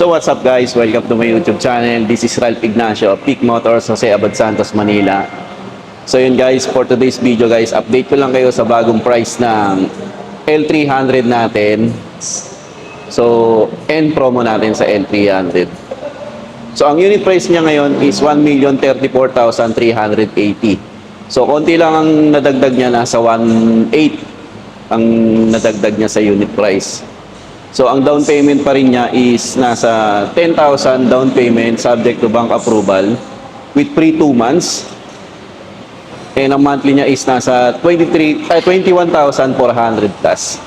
So what's up guys? Welcome to my YouTube channel. This is Ralph Ignacio of Peak Motors, Jose Abad Santos, Manila. So yun guys, for today's video guys, update ko lang kayo sa bagong price ng L300 natin. So, end promo natin sa L300. So ang unit price niya ngayon is 1,034,380. So konti lang ang nadagdag niya, nasa 1.8 ang nadagdag niya sa unit price. So, ang down payment pa rin niya is nasa 10,000 down payment subject to bank approval with free 2 months. And ang monthly niya is nasa 21,400 plus.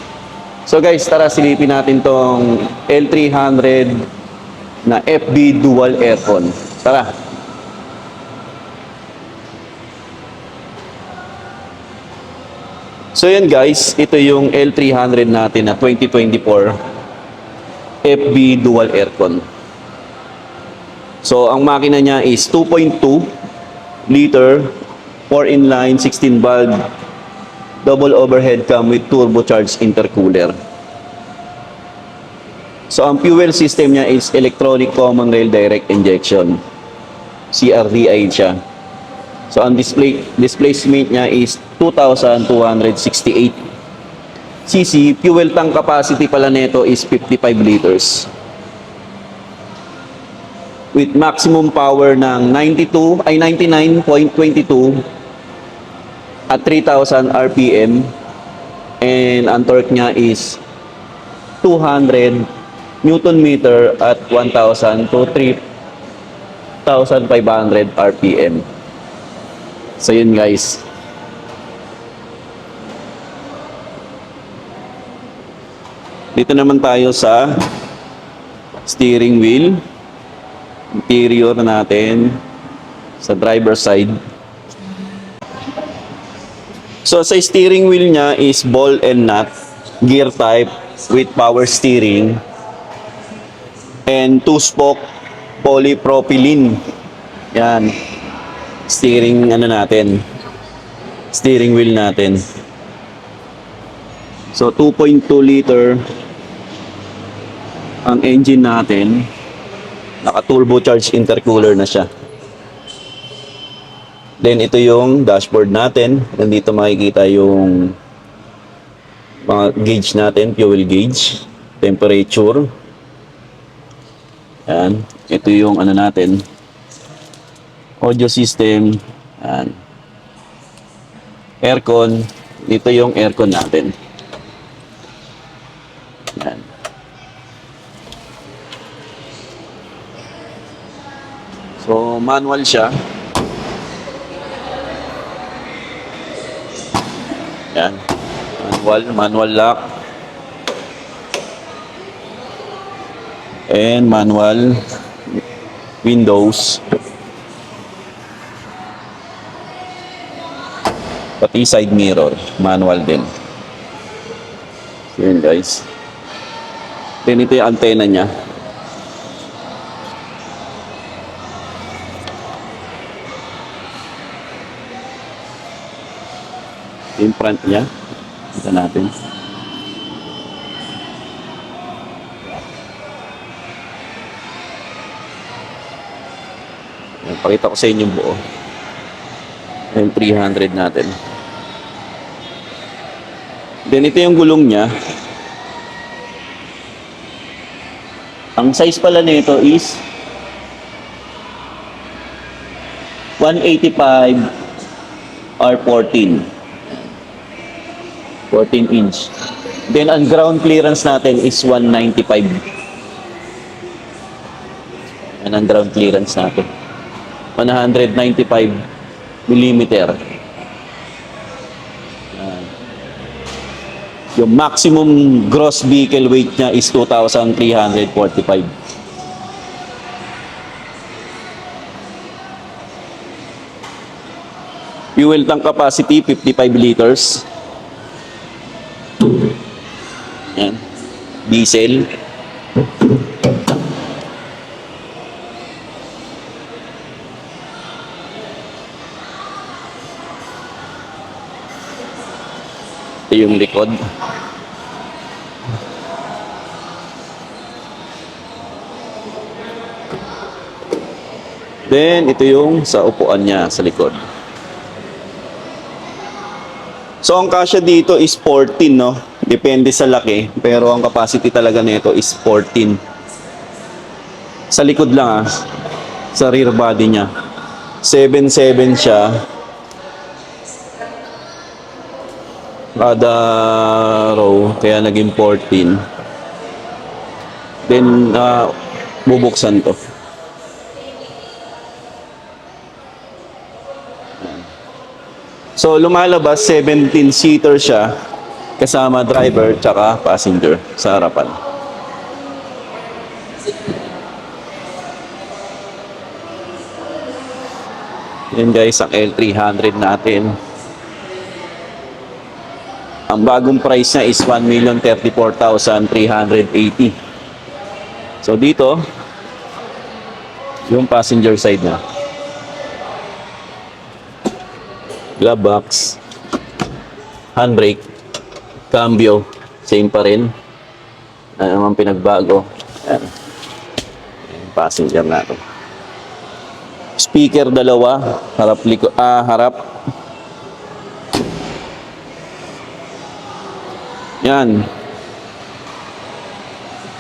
So guys, tara silipin natin tong L300 na FB Dual Aircon. Tara! So yan guys, ito yung L300 natin na 2024 FB Dual Aircon. So, ang makina niya is 2.2 liter, 4-in-line, 16-valve, double overhead cam with turbocharged intercooler. So, ang fuel system niya is electronic common rail direct injection. CRDI siya. So, ang displacement niya is 2,268 cc. Fuel tank capacity pala nito is 55 liters. With maximum power ng 99.22 at 3,000 RPM. And ang torque niya is 200 Newton meter at 1,000 to 3,500 RPM. So yun guys. Dito naman tayo sa steering wheel. Interior natin sa driver side. So sa steering wheel niya is ball and nut gear type with power steering and 2-spoke polypropylene. Yan. Steering steering wheel natin. So 2.2 liter ang engine natin. Naka-turbocharged intercooler na siya. Then ito yung dashboard natin. Nandito makikita yung mga gauge natin, fuel gauge, temperature. Yan. Ito yung natin, audio system. Yan. Aircon. Dito yung aircon natin. Yan. So, manual siya. Yan. Manual lock. And manual windows. Pati side mirror, manual din. Yan guys. Then ito yung antena niya. Yung front niya. Ito natin. Yan, pakita ko sa inyo buo. Yung 300 natin. Then ito yung gulong niya. Ang size pala nito is 185 R14. 14 inch. Then ang ground clearance natin is 195. Yan ang ground clearance natin. 195 millimeter. Yung maximum gross vehicle weight niya is 2,345. Fuel tank capacity 55 liters. Yan. Diesel. Ito yung likod. Then, ito yung sa upuan niya sa likod. So, ang kasya dito is 14, no? Depende sa laki. Pero ang capacity talaga nito is 14. Sa likod lang, sa rear body niya. 7.7 siya. Kada row, kaya naging 14. Then, bubuksan to. So, lumalabas, 17-seater siya, kasama driver, tsaka passenger sa harapan. Yan guys, ang L300 natin. Ang bagong price niya is 1,034,380. So, dito, yung passenger side na. Glove box, handbrake, cambio, same pa rin. Ano naman pinagbago? Ayan. Ayan, passenger natin. Speaker dalawa, harap. Yan.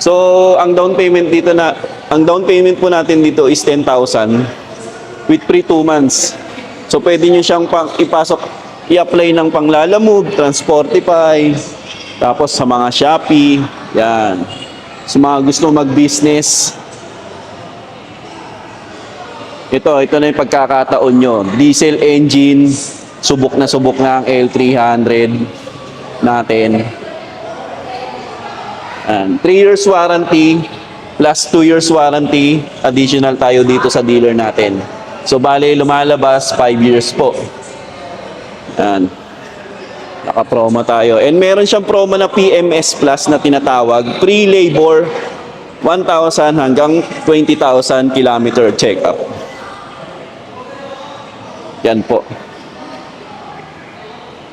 So, ang down payment po natin dito is 10,000 with free 2 months. So, pwede nyo siyang i-apply ng panglalamove, Transportify, tapos sa mga Shopee, yan. Sa mga gusto mag-business, ito na yung pagkakataon nyo. Diesel engine, subok na ang L300 natin. And 3 years warranty, plus 2 years warranty, additional tayo dito sa dealer natin. So, bale, lumalabas 5 years po. Yan. Naka-promo tayo. And meron siyang promo na PMS Plus na tinatawag. Free labor, 1,000 hanggang 20,000 kilometer check-up. Yan po.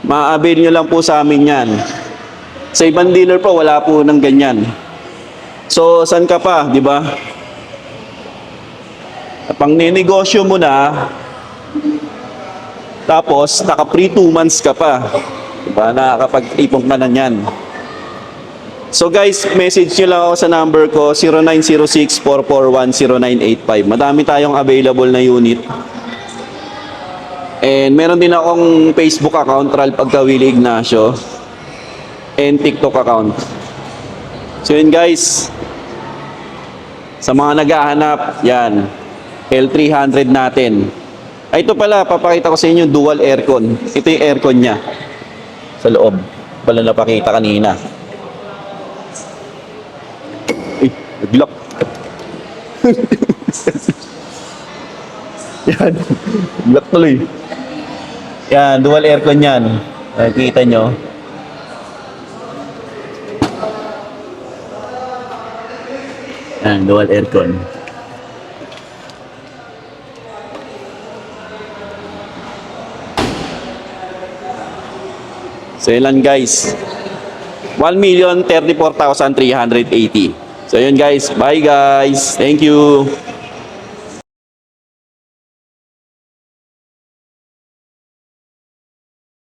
Ma-avail nyo lang po sa amin yan. Sa ibang dealer po, wala po ng ganyan. So, saan ka pa, di ba? Pang ninegosyo mo na, tapos naka-free 2 months ka pa. Diba? Nakakapag-ipon ka na yan. So guys, message nyo lang ako sa number ko, 0906-441-0985. Madami tayong available na unit. And meron din akong Facebook account, Ralph Agkawili Ignacio. And TikTok account. So yun guys, sa mga naghahanap, yan. L300 natin. Ay, ito pala, papakita ko sa inyo dual aircon. Ito yung aircon niya. Sa loob. Pala napakita kanina. Ay, nag-lock. Yan. Lock tuloy. Yan, dual aircon yan. Nakikita nyo. Yan, dual aircon. So, yun guys. 1,034,380. So, yun guys. Bye guys. Thank you.